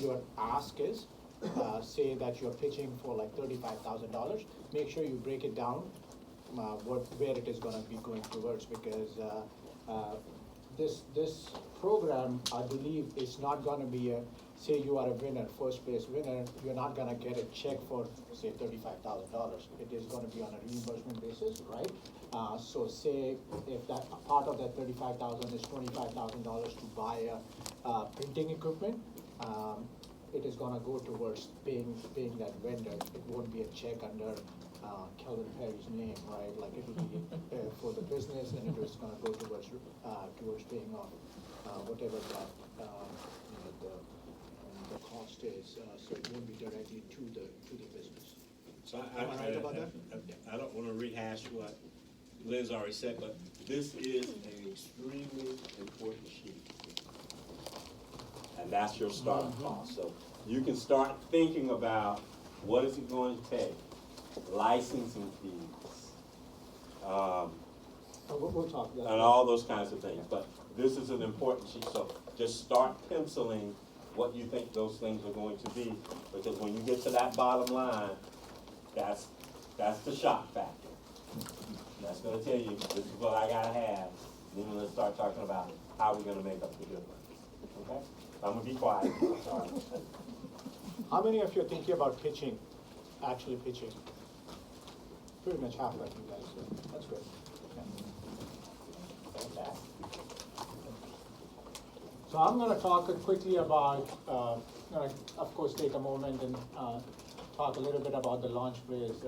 your ask is, say that you're pitching for like $35,000, make sure you break it down, where it is gonna be going towards, because this program, I believe, is not gonna be say you are a winner, first place winner, you're not gonna get a check for, say, $35,000. It is gonna be on a reimbursement basis, right? So say if that, a part of that 35,000 is $25,000 to buy printing equipment, it is gonna go towards paying that vendor. It won't be a check under Calvin Perry's name, right? Like it will be for the business, and it is gonna go towards paying off whatever that the cost is. So it won't be directly to the business. So Am I right about that? I don't wanna rehash what Lynn's already said, but this is an extremely important sheet. And that's your starting cost. So you can start thinking about what is it going to take, licensing fees, We'll talk about that. and all those kinds of things. But this is an important sheet, so just start penciling what you think those things are going to be, because when you get to that bottom line, that's the shock factor. That's gonna tell you, this is what I gotta have, then let's start talking about how we're gonna make up the difference, okay? I'm gonna be quiet, sorry. How many of you are thinking about pitching, actually pitching? Pretty much half like you guys, so that's good. Fantastic. So I'm gonna talk quickly about, of course, take a moment and talk a little bit about the launch phase.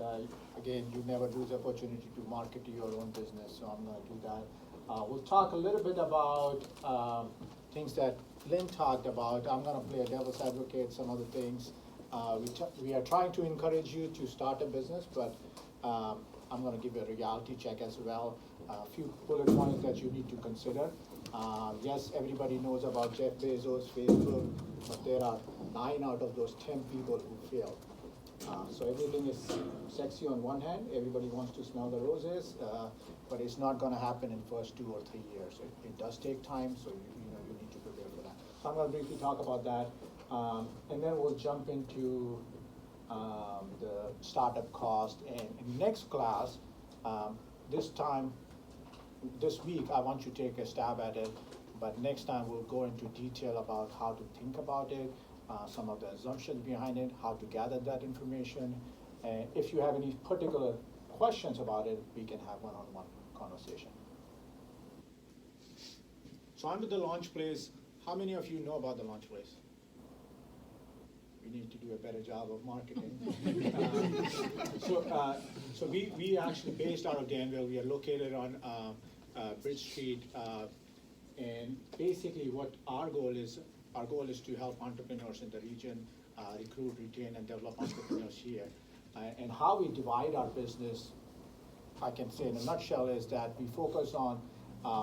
Again, you never lose the opportunity to market to your own business, so I'm gonna do that. We'll talk a little bit about things that Lynn talked about. I'm gonna play a devil's advocate, some other things. We are trying to encourage you to start a business, but I'm gonna give you a reality check as well. A few bullet points that you need to consider. Yes, everybody knows about Jeff Bezos, Facebook, but there are 9 out of those 10 people who failed. So everything is sexy on one hand, everybody wants to smell the roses, but it's not gonna happen in first 2 or 3 years. It does take time, so you need to prepare for that. So I'm gonna briefly talk about that, and then we'll jump into the startup cost. And in next class, this week, I want you to take a stab at it, but next time we'll go into detail about how to think about it, some of the assumptions behind it, how to gather that information. And if you have any particular questions about it, we can have one-on-one conversation. So under the launch place, how many of you know about the launch place? We need to do a better job of marketing. So we actually based out of Danville. We are located on Bridge Street, and basically what our goal is to help entrepreneurs in the region recruit, retain, and develop entrepreneurs here. And how we divide our business, I can say in a nutshell, is that we focus on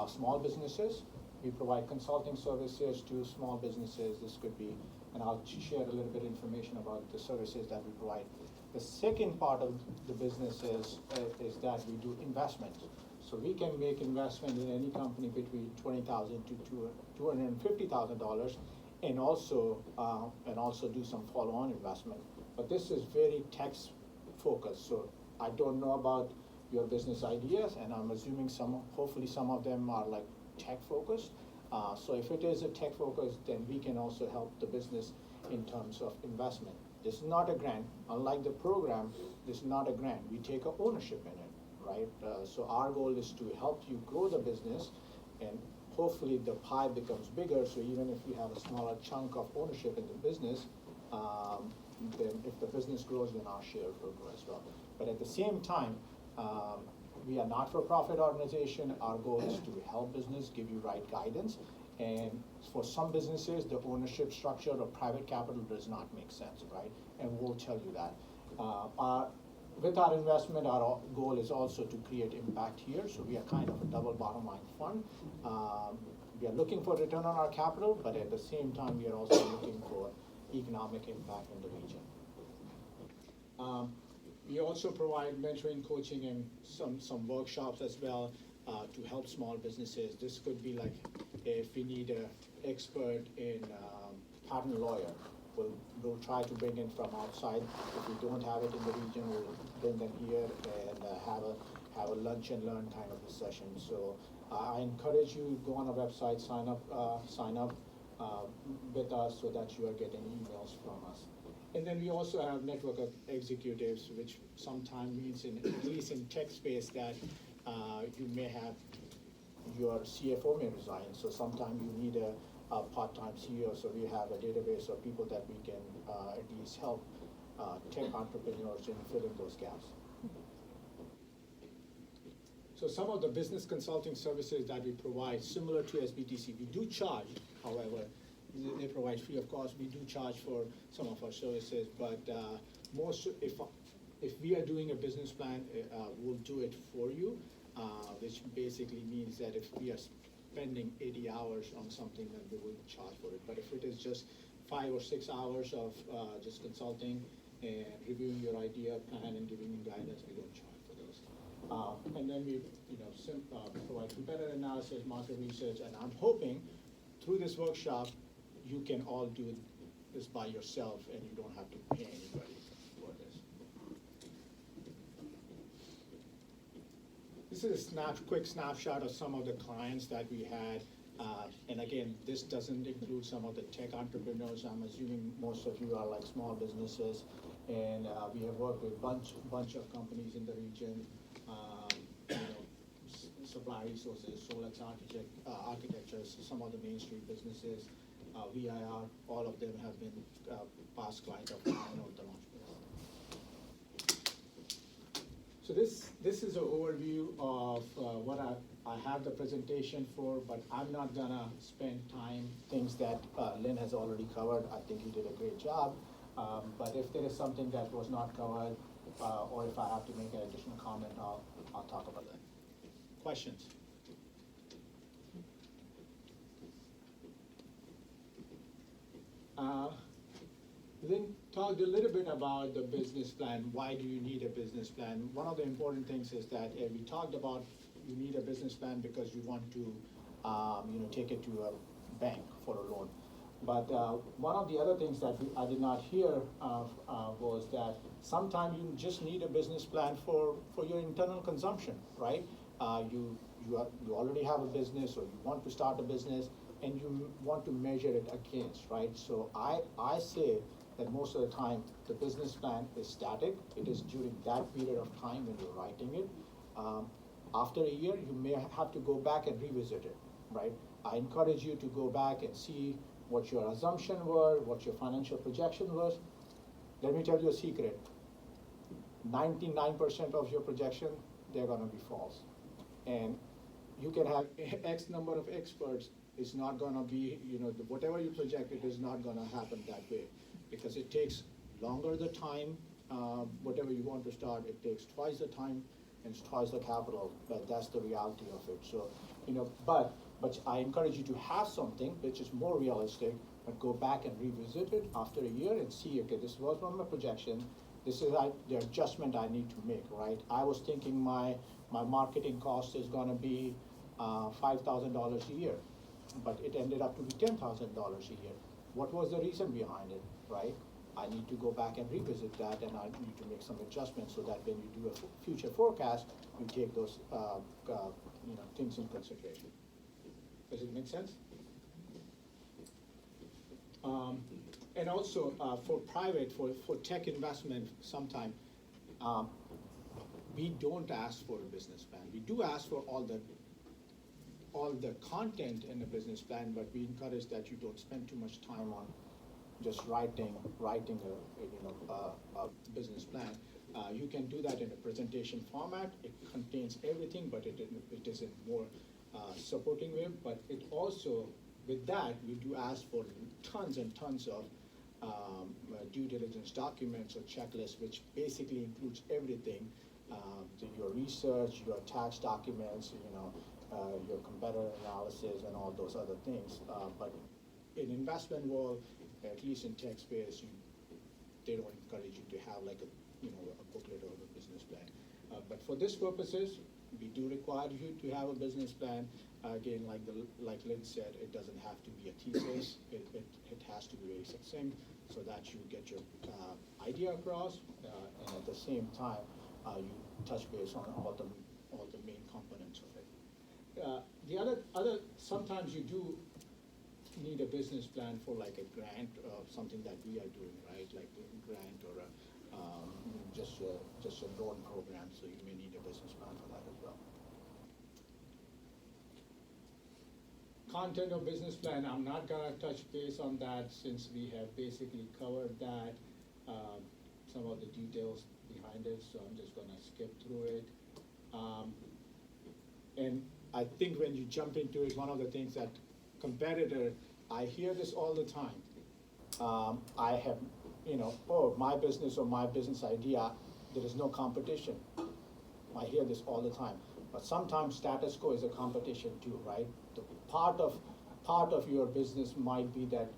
small businesses. We provide consulting services to small businesses. This could be, and I'll share a little bit of information about the services that we provide. The second part of the business is that we do investments. So we can make investment in any company between $20,000 to $250,000, and also do some follow-on investment. But this is very tax focused. So I don't know about your business ideas, and I'm assuming hopefully some of them are like tech focused. So if it is a tech focus, then we can also help the business in terms of investment. This is not a grant. Unlike the program, this is not a grant. We take a ownership in it, right? So our goal is to help you grow the business, and hopefully the pie becomes bigger. So even if you have a smaller chunk of ownership in the business, then if the business grows, then our share will grow as well. But at the same time, we are not-for-profit organization. Our goal is to help business, give you right guidance. And for some businesses, the ownership structure or private capital does not make sense, right? And we'll tell you that. With our investment, our goal is also to create impact here. So we are kind of a double bottom line fund. We are looking for return on our capital, but at the same time, we are also looking for economic impact in the region. We also provide mentoring, coaching, and some workshops as well to help small businesses. This could be like if we need an expert in patent lawyer, we'll we'll try to bring in from outside. If we don't have it in the region, we'll bring them here and have a lunch and learn kind of a session. So I encourage you, go on our website, sign up with us so that you are getting emails from us. And then we also have network of executives, which sometimes means at least in tech space that you may have your CFO may resign, so sometimes you need a part-time CEO, so we have a database of people that we can at least help tech entrepreneurs in filling those gaps. So some of the business consulting services that we provide, similar to SBTC, we do charge, however, they provide free of cost. We do charge for some of our services, but if we are doing a business plan, we'll do it for you, which basically means that if we are spending 80 hours on something, then we will charge for it. But if it is just 5 or 6 hours of just consulting and reviewing your idea plan and giving you guidance, we don't charge for those. And then we, provide competitor analysis, market research, and I'm hoping through this workshop, you can all do this by yourself and you don't have to pay anybody for this. This is a quick snapshot of some of the clients that we had. And again, this doesn't include some of the tech entrepreneurs. I'm assuming most of you are like small businesses. And we have worked with bunch of companies in the region. Supply resources, Solex architectures, some of the Main Street businesses, VIR, all of them have been past clients of the launch base. So this is an overview of what I have the presentation for, but I'm not gonna spend time, things that Lynn has already covered. I think he did a great job. But if there is something that was not covered, or if I have to make an additional comment, I'll talk about that. Questions? Then talked a little bit about the business plan. Why do you need a business plan? One of the important things is that we talked about you need a business plan because you want to take it to a bank for a loan. But one of the other things that I did not hear was that sometimes you just need a business plan for your internal consumption, right? You already have a business or you want to start a business and you want to measure it against, right? So I say that most of the time the business plan is static. It is during that period of time when you're writing it. After a year, you may have to go back and revisit it, right? I encourage you to go back and see what your assumption were, what your financial projection was. Let me tell you a secret. 99% of your projection, they're gonna be false. And you can have X number of experts, it's not gonna be, whatever you project, it is not gonna happen that way. Because it takes longer the time, whatever you want to start, it takes twice the time and twice the capital, but that's the reality of it. So, but I encourage you to have something which is more realistic, but go back and revisit it after a year and see, okay, this was one of my projection, this is the adjustment I need to make, right? I was thinking my marketing cost is gonna be $5,000 a year, but it ended up to be $10,000 a year. What was the reason behind it, right? I need to go back and revisit that, and I need to make some adjustments so that when you do a future forecast, you take those things in consideration. Does it make sense? And also for private, for tech investment, sometime we don't ask for a business plan. We do ask for all the content in the business plan, but we encourage that you don't spend too much time on just writing a business plan. You can do that in a presentation format. It contains everything, but it is in more supporting way. But it also, with that, we do ask for tons and tons of due diligence documents or checklists, which basically includes everything, your research, your tax documents, your competitor analysis and all those other things. But in investment world, at least in tech space, they don't encourage you to have like a booklet or a business plan. But for this purposes, we do require you to have a business plan. Again, like Lynn said, it doesn't have to be a thesis. It has to be very succinct. so that you get your idea across, and at the same time, you touch base on all the main components of it. The other, sometimes you do need a business plan for like a grant or something that we are doing, right? Like a grant or just a loan program, so you may need a business plan for that as well. Content of business plan, I'm not gonna touch base on that since we have basically covered that, some of the details behind it, so I'm just gonna skip through it. And I think when you jump into it, one of the things that competitor, I hear this all the time. I have, oh, my business or my business idea, there is no competition. I hear this all the time. But sometimes status quo is a competition too, right? The part of your business might be that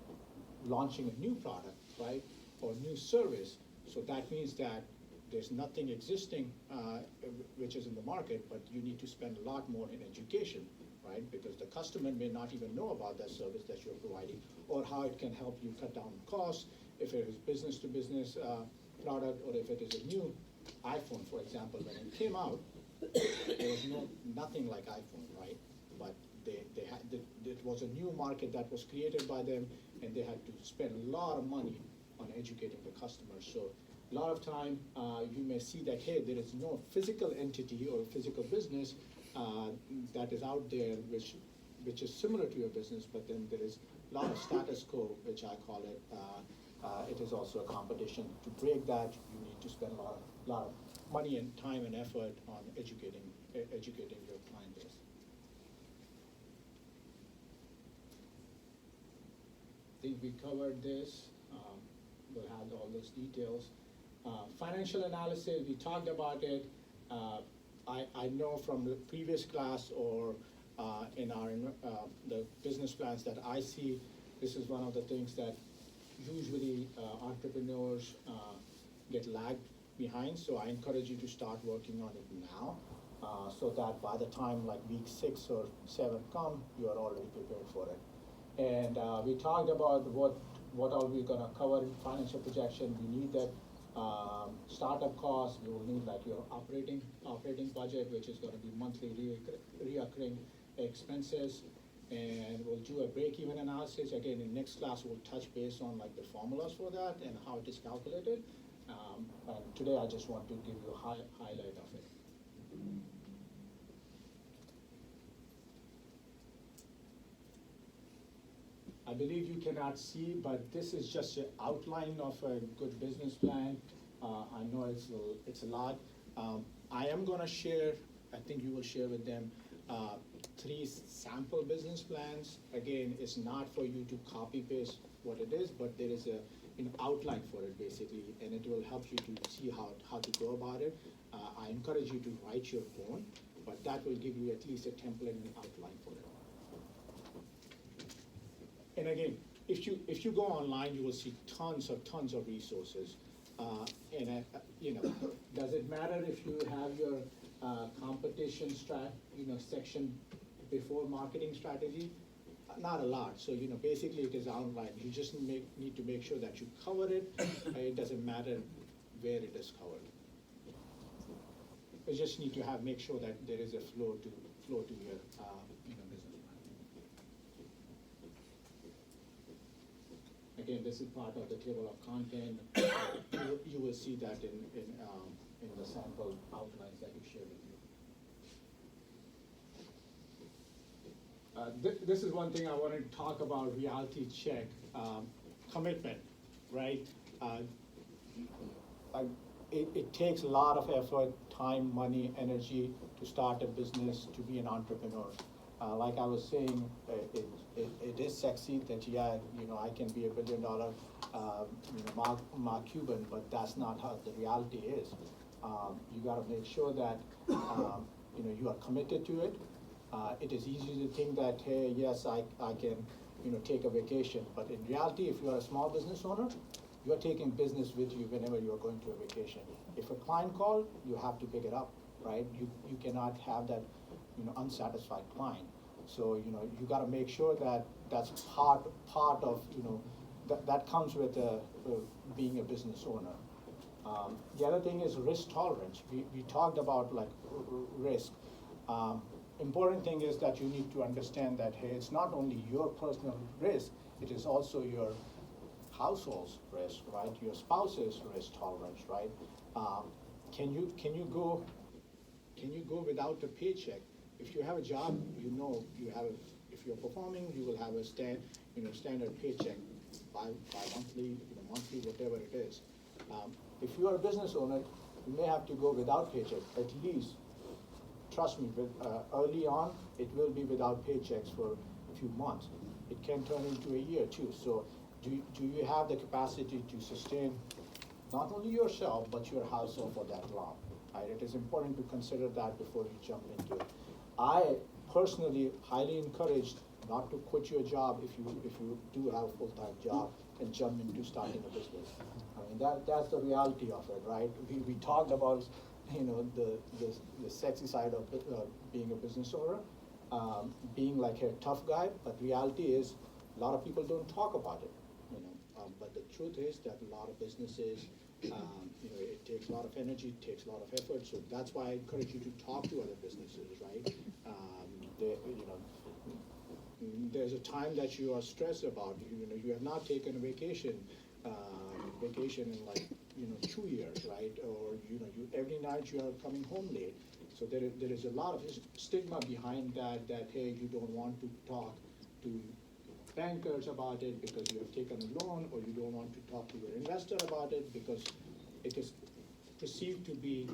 launching a new product, right? Or new service. So that means that there's nothing existing which is in the market, but you need to spend a lot more in education, right? Because the customer may not even know about that service that you're providing or how it can help you cut down costs, if it is business to business product, or if it is a new iPhone, for example. When it came out, there was nothing like iPhone, right? But it was a new market that was created by them, and they had to spend a lot of money on educating the customers. So a lot of time, you may see that, hey, there is no physical entity or physical business that is out there which is similar to your business, but then there is a lot of status quo, which I call it. It is also a competition. To break that, you need to spend a lot of money and time and effort on educating your client base. I think we covered this. We'll have all those details. Financial analysis, we talked about it. I know from the previous class or in the business plans that I see, this is one of the things that usually entrepreneurs get lagged behind. So I encourage you to start working on it now, so that by the time like week 6 or 7 come, you are already prepared for it. And we talked about what are we gonna cover in financial projection. We need that startup costs. We will need like your operating budget, which is gonna be monthly reoccurring expenses. And we'll do a break-even analysis. Again, in next class, we'll touch base on like the formulas for that and how it is calculated. And today, I just want to give you a highlight of it. I believe you cannot see, but this is just an outline of a good business plan. I know it's a lot. I am gonna share, I think you will share with them, 3 sample business plans. Again, it's not for you to copy paste what it is, but there is an outline for it basically, and it will help you to see how to go about it. I encourage you to write your own, but that will give you at least a template and outline for it. And again, if you go online, you will see tons of resources. Does it matter if you have your competition section before marketing strategy? Not a lot. So basically it is online. You just need to make sure that you cover it. It doesn't matter where it is covered. You just need to make sure that there is a flow to your business plan. Again, this is part of the table of content. You will see that in the sample outlines that we share with you. This is one thing I wanted to talk about, reality check, commitment, right? It takes a lot of effort, time, money, energy to start a business, to be an entrepreneur. Like I was saying, it is sexy that, yeah, I can be $1 billion Mark Cuban, but that's not how the reality is. You gotta make sure that, you are committed to it. It is easy to think that, hey, yes, I can, take a vacation. But in reality, if you are a small business owner, you are taking business with you whenever you are going to a vacation. If a client calls, you have to pick it up, right? You cannot have that, unsatisfied client. So, you gotta make sure that that's part of, that comes with being a business owner. The other thing is risk tolerance. We talked about like risk. Important thing is that you need to understand that, hey, it's not only your personal risk, it is also your household's risk, right? Your spouse's risk tolerance, right? Can you go without a paycheck? If you have a job, you know you have if you're performing, you will have a standard paycheck, monthly, monthly, whatever it is. If you are a business owner, you may have to go without paycheck, at least. Trust me, early on, it will be without paychecks for a few months. It can turn into a year too. So do you have the capacity to sustain not only yourself, but your household for that long? Right? It is important to consider that before you jump into it. I personally highly encourage not to quit your job if you do have a full-time job and jump into starting a business. I mean, that's the reality of it, right? We talked about the sexy side of being a business owner, being like a tough guy, but reality is a lot of people don't talk about it. But the truth is that a lot of businesses, it takes a lot of energy, it takes a lot of effort. So that's why I encourage you to talk to other businesses, right? There's a time that you are stressed about. You have not taken a vacation in like 2 years, right? Or you every night you are coming home late. So there is a lot of stigma behind that hey, you don't want to talk to bankers about it because you have taken a loan, or you don't want to talk to your investor about it because it is perceived to be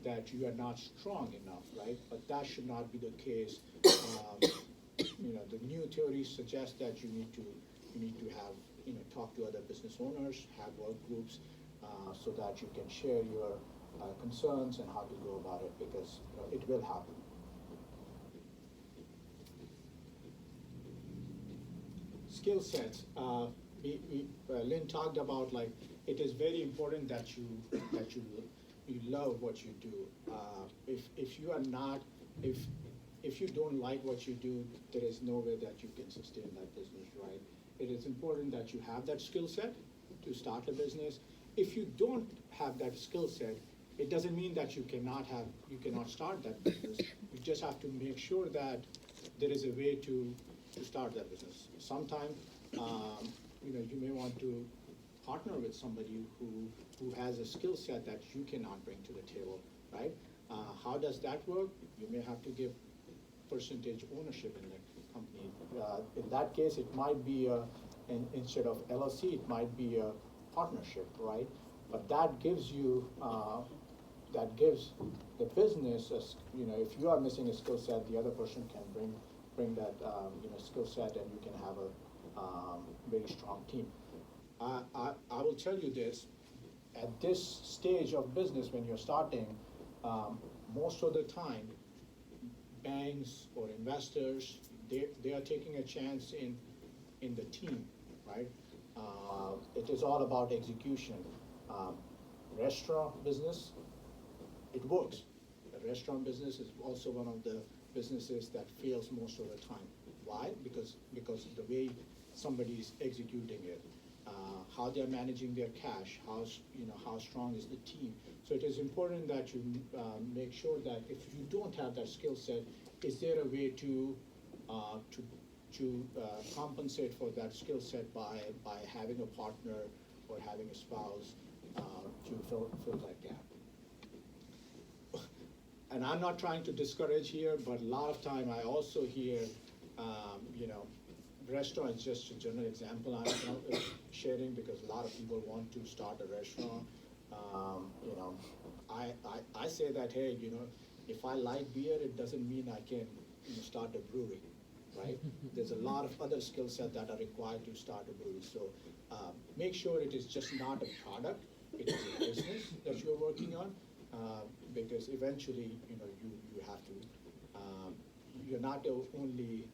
that you are not strong enough, right? But that should not be the case. The new theories suggest that you need to have talk to other business owners, have work groups, so that you can share your concerns and how to go about it, because it will happen. Skill sets. Lynn talked about like it is very important that you love what you do. If you are not if you don't like what you do, there is no way that you can sustain that business, right? It is important that you have that skill set to start a business. If you don't have that skill set, it doesn't mean that you cannot start that business. You just have to make sure that there is a way to start that business. Sometimes, you may want to partner with somebody who has a skill set that you cannot bring to the table, right? How does that work? You may have to give percentage ownership in the company. In that case, it might be instead of LLC, it might be a partnership, right? But that gives you the business, if you are missing a skill set, the other person can bring that skill set, and you can have a very strong team. I will tell you this: at this stage of business, when you're starting, most of the time, banks or investors, they are taking a chance in the team, right? It is all about execution. Restaurant business, it works. The restaurant business is also one of the businesses that fails most of the time. Why? Because the way somebody is executing it, how they're managing their cash, how strong is the team. So it is important that you make sure that if you don't have that skill set, is there a way to compensate for that skill set by having a partner or having a spouse to fill that gap. And I'm not trying to discourage here, but a lot of time I also hear, restaurant is just a general example I'm sharing, because a lot of people want to start a restaurant. I say that, hey, if I like beer, it doesn't mean I can start a brewery, right? There's a lot of other skill sets that are required to start a brewery. So make sure it is just not a product, it is a business that you're working on, because eventually, you have to, you're not only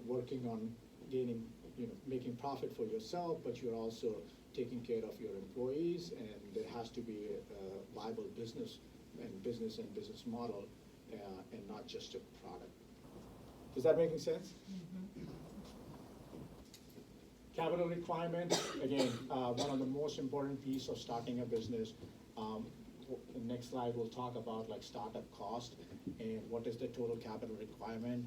working on gaining, making profit for yourself, but you're also taking care of your employees, and there has to be a viable business model, and not just a product. Is that making sense? Mm-hmm. Capital requirement, again, one of the most important piece of starting a business. The next slide will talk about like startup cost and what is the total capital requirement.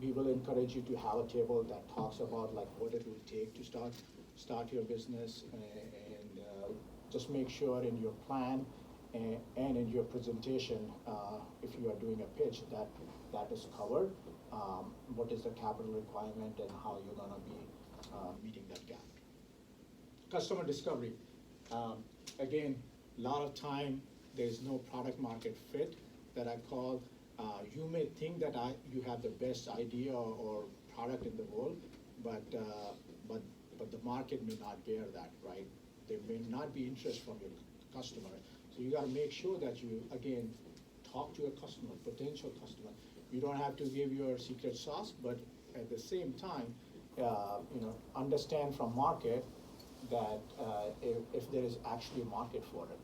We will encourage you to have a table that talks about like what it will take to start your business, and just make sure in your plan and in your presentation, if you are doing a pitch, that is covered. What is the capital requirement and how you're gonna be meeting that gap. Customer discovery. Again, a lot of time there's no product market fit that I call. You may think that you have the best idea or product in the world, but the market may not bear that, right? There may not be interest from your customer. So you gotta make sure that you, again, talk to a customer, potential customer. You don't have to give your secret sauce, but at the same time, understand from market that if there is actually a market for it.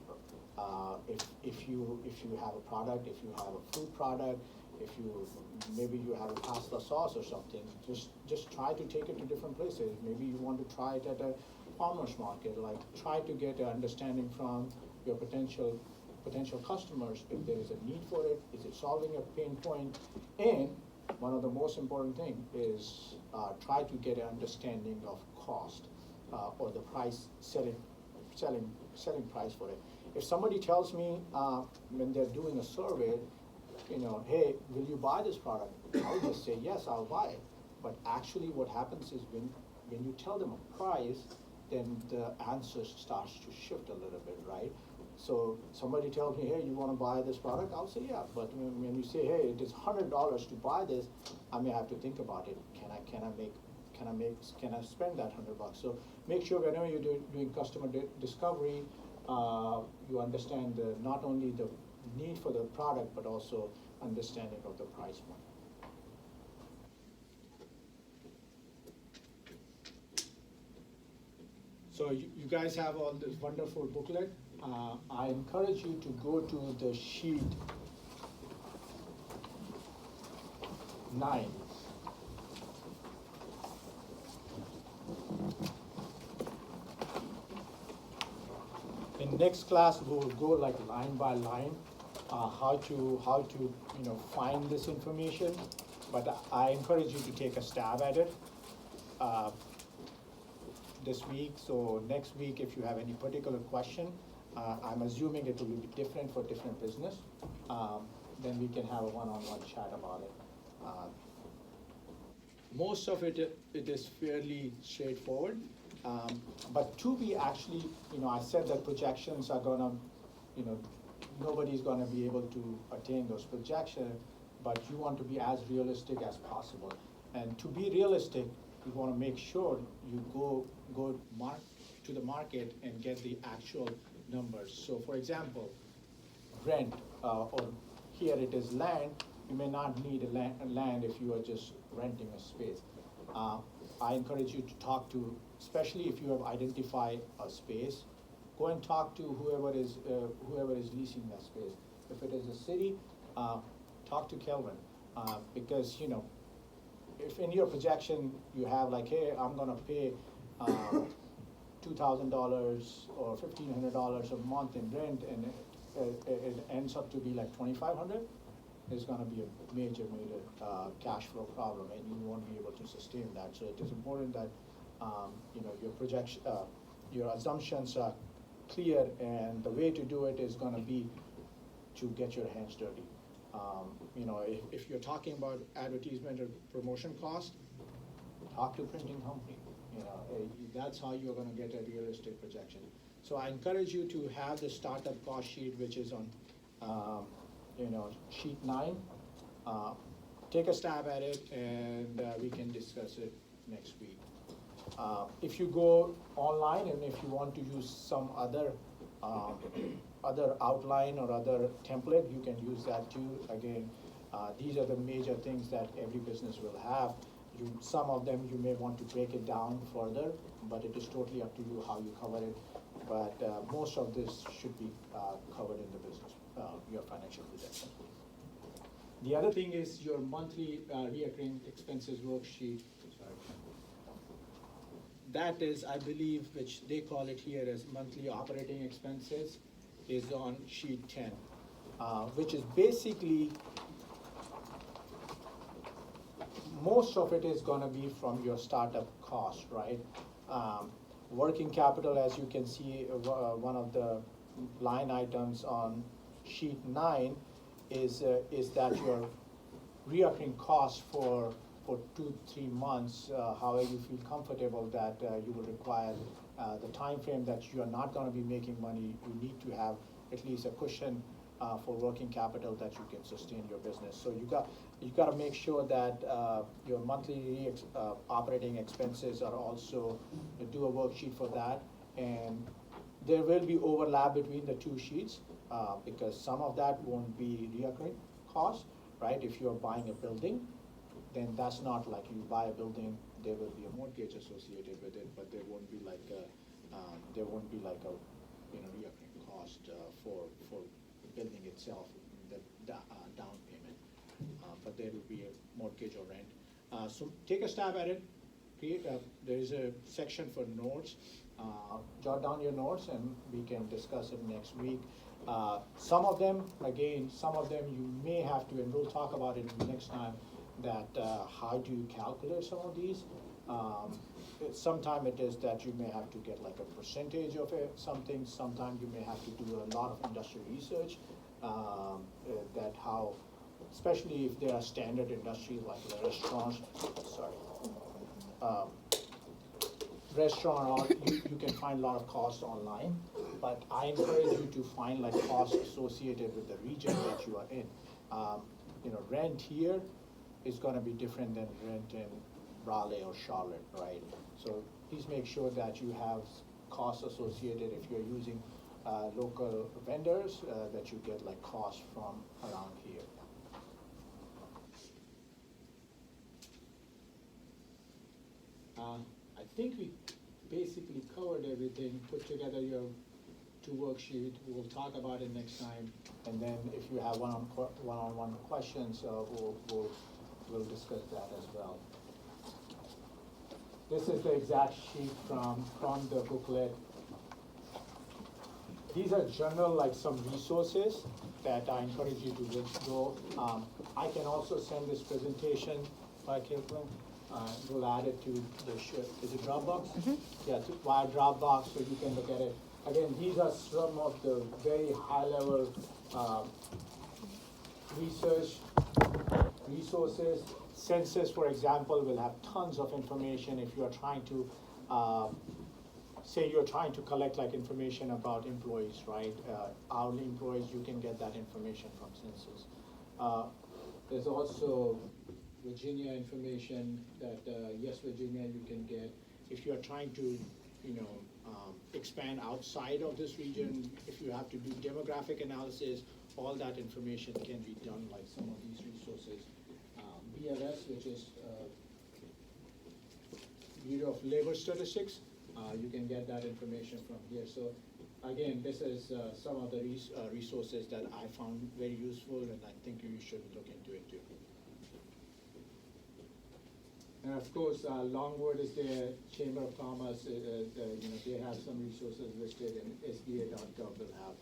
If you have a product, if you have a food product, maybe you have a pasta sauce or something, just try to take it to different places. Maybe you want to try it at a farmer's market. Like, try to get an understanding from your potential customers if there is a need for it. Is it solving a pain point? And one of the most important thing is try to get an understanding of cost or the price selling price for it. If somebody tells me when they're doing a survey, hey, will you buy this product? I'll just say yes, I'll buy it. But actually, what happens is when you tell them a price, then the answer starts to shift a little bit, right? So somebody tells me, hey, you want to buy this product? I'll say yeah. But when you say, hey, it is $100 to buy this, I may have to think about it. Can I spend that $100? So make sure whenever you're doing customer discovery, you understand not only the need for the product, but also understanding of the price point. So you guys have all this wonderful booklet. I encourage you to go to the sheet 9. In next class, we'll go like line by line, how to find this information. But I encourage you to take a stab at it this week. So next week, if you have any particular question, I'm assuming it will be different for different business. Then we can have a one-on-one chat about it. Most of it is fairly straightforward. But to be actually, I said that projections are gonna, nobody's gonna be able to attain those projections, but you want to be as realistic as possible. And to be realistic, you wanna make sure you go to the market and get the actual numbers. So for example, rent, or here it is land, you may not need a land if you are just renting a space. I encourage you to talk to, especially if you have identified a space, go and talk to whoever is leasing that space. If it is a city, talk to Kelvin, because if in your projection you have like, hey, I'm gonna pay $2,000 or $1,500 a month in rent, and it ends up to be like $2,500, there's gonna be a major cash flow problem, and you won't be able to sustain that. So it is important that your projection, your assumptions are clear, and the way to do it is gonna be to get your hands dirty. If you're talking about advertisement or promotion cost, talk to printing company. That's how you're gonna get a realistic projection. So I encourage you to have the startup cost sheet, which is on sheet 9. Take a stab at it, and we can discuss it next week. If you go online and if you want to use some other outline or other template, you can use that too. Again, these are the major things that every business will have. Some of them you may want to break it down further, but it is totally up to you how you cover it. But most of this should be covered in the business, your financial projection. The other thing is your monthly recurring expenses worksheet. Sorry. that is, I believe, which they call it here as monthly operating expenses, is on sheet 10, which is basically, most of it is gonna be from your startup cost, right? Working capital, as you can see, one of the line items on sheet 9 is that your reoccurring cost for 2-3 months, however you feel comfortable that you will require the time frame that you are not gonna be making money, you need to have at least a cushion for working capital that you can sustain your business. So you gotta make sure that your monthly operating expenses are also, do a worksheet for that. And there will be overlap between the two sheets, because some of that won't be reoccurring costs, right? If you're buying a building, then that's not like you buy a building, there will be a mortgage associated with it, but there won't be like a, reoccurring cost for building itself, the down payment. But there will be a mortgage or rent. So take a stab at it. There is a section for notes. Jot down your notes and we can discuss it next week. Some of them you may have to, and we'll talk about it next time, that how do you calculate some of these. Sometime it is that you may have to get like a percentage of something, sometimes you may have to do a lot of industrial research, that how, especially if there are standard industries like restaurants, restaurant, or you can find a lot of costs online, but I encourage you to find like costs associated with the region that you are in. Rent here is gonna be different than rent in Raleigh or Charlotte, right? So please make sure that you have costs associated if you're using local vendors, that you get like costs from around here. I think we basically covered everything, put together your 2 worksheet, we'll talk about it next time, and then if you have one-on-one questions, we'll discuss that as well. This is the exact sheet from the booklet. These are general, like some resources that I encourage you to go. I can also send this presentation by Caitlin. We'll add it to the is it Dropbox? Mm-hmm. Yeah, via Dropbox, so you can look at it. Again, these are some of the very high-level resources. Census, for example, will have tons of information if you are trying to, say you're trying to collect like information about employees, right? Hourly employees, you can get that information from census. There's also Virginia information that, yes, Virginia, you can get. If you're trying to, expand outside of this region, if you have to do demographic analysis, all that information can be done like some of these resources. BLS, which is Bureau of Labor Statistics, you can get that information from here. So again, this is some of the resources that I found very useful, and I think you should look into it too. And of course, Longwood is the Chamber of Commerce. They have some resources listed, and SBA.gov will have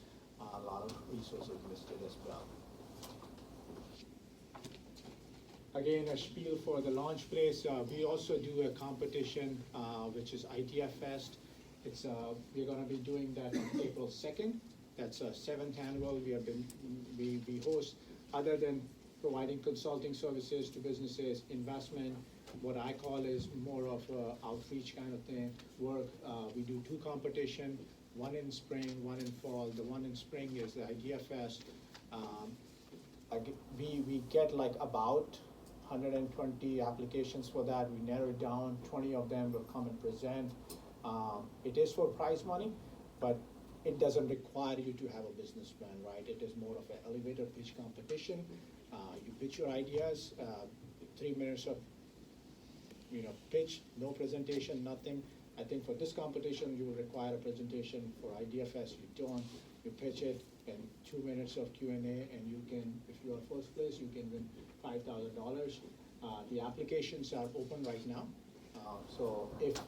a lot of resources listed as well. Again, a spiel for the launch place. We also do a competition, which is IDF Fest. We're going to be doing that on April 2nd. That's a 7th annual. We host, other than providing consulting services to businesses, investment, what I call is more of a outreach kind of thing, work. We do 2 competition, one in spring, one in fall. The one in spring is the Idea Fest. We get like about 120 applications for that. We narrow it down, 20 of them will come and present. It is for prize money, but it doesn't require you to have a business plan, right? It is more of an elevator pitch competition. You pitch your ideas, 3 minutes of pitch, no presentation, nothing. I think for this competition, you will require a presentation. For Idea Fest, you don't. You pitch it, and 2 minutes of Q&A, and you can, if you are first place, you can win $5,000. The applications are open right now. So if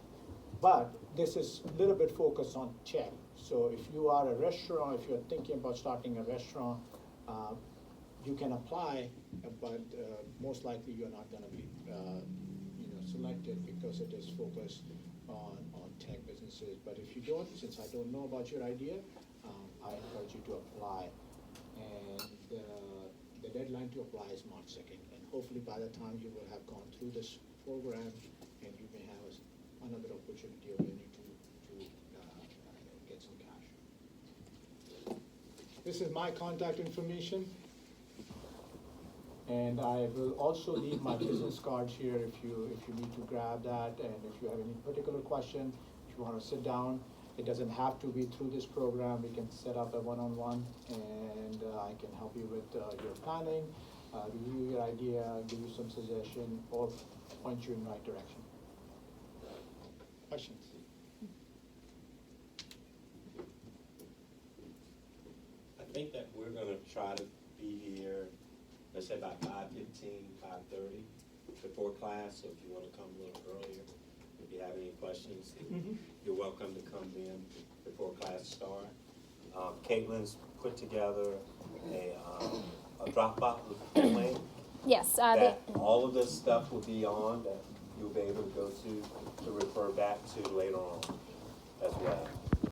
But this is a little bit focused on tech. So if you are a restaurant, if you're thinking about starting a restaurant, you can apply, but most likely you're not gonna be, selected because it is focused on tech businesses. But if you don't, since I don't know about your idea, I encourage you to apply. And the deadline to apply is March 2nd. And hopefully by the time you will have gone through this program, and you may have another opportunity of you to get some cash. This is my contact information. And I will also leave my business cards here if you need to grab that, and if you have any particular question, if you wanna sit down, it doesn't have to be through this program, we can set up a one-on-one, and I can help you with your planning, review your idea, give you some suggestion, or point you in the right direction. Questions? I think that we're gonna try to be here, let's say about 5:15, 5:30 before class, so if you wanna come a little earlier, if you have any questions, you're welcome to come in before class start. Caitlin's put together a Dropbox link Yes, that all of this stuff will be on, that you'll be able to go to refer back to later on as well.